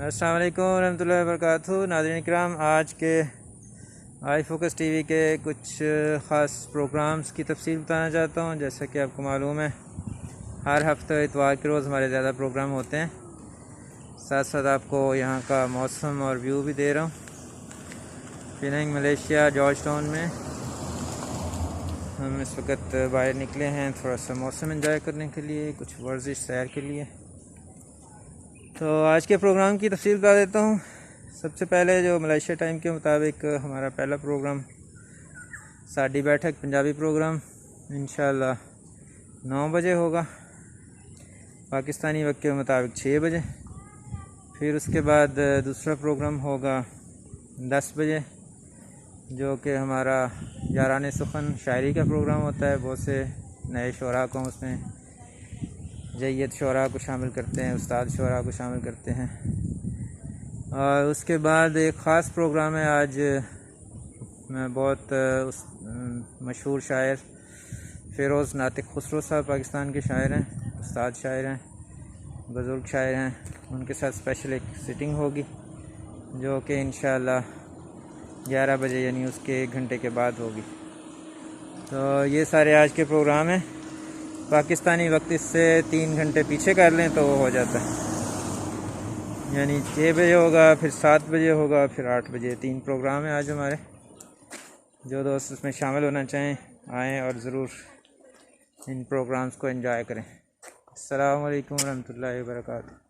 अस्सलाम वालेकुम रहमतुल्लाहि व बरकातुहू। नाज़रीन इकराम, आज के आई फोकस टीवी के कुछ ख़ास प्रोग्राम्स की तफसील बताना चाहता हूँ। जैसा कि आपको मालूम है, हर हफ्ते इतवार के रोज़ हमारे ज़्यादा प्रोग्राम होते हैं। साथ साथ आपको यहाँ का मौसम और व्यू भी दे रहा हूँ। पिनंग मलेशिया जॉर्ज टाउन में हम इस वक्त बाहर निकले हैं थोड़ा सा मौसम एंजॉय करने के लिए, कुछ वर्जिश सैर के लिए। तो आज के प्रोग्राम की तफसील बता देता हूँ। सबसे पहले जो मलेशिया टाइम के मुताबिक हमारा पहला प्रोग्राम साडी बैठक पंजाबी प्रोग्राम इंशाल्लाह 9 बजे होगा, पाकिस्तानी वक्त के मुताबिक 6 बजे। फिर उसके बाद दूसरा प्रोग्राम होगा 10 बजे, जो कि हमारा यारान सुखन शायरी का प्रोग्राम होता है। बहुत से नए शुरा को उसमें जय्यद शुरा को शामिल करते हैं, उस्ताद शुरा को शामिल करते हैं। और उसके बाद एक ख़ास प्रोग्राम है आज, बहुत मशहूर शायर फ़िरोज़ नातिक खुसरो साहब पाकिस्तान के शायर हैं, उस्ताद शायर हैं, बुज़ुर्ग शायर हैं। उनके साथ स्पेशल एक सिटिंग होगी जो कि इंशाअल्लाह 11 बजे यानी उसके 1 घंटे के बाद होगी। तो ये सारे आज के प्रोग्राम हैं। पाकिस्तानी वक्त इससे 3 घंटे पीछे कर लें तो वो हो जाता है, यानी 6 बजे होगा, फिर 7 बजे होगा, फिर 8 बजे। 3 प्रोग्राम हैं आज हमारे। जो दोस्त इसमें शामिल होना चाहें आएँ और ज़रूर इन प्रोग्राम्स को एंजॉय करें। अस्सलामु अलैकुम रहमतुल्लाहि व बरकातुहू।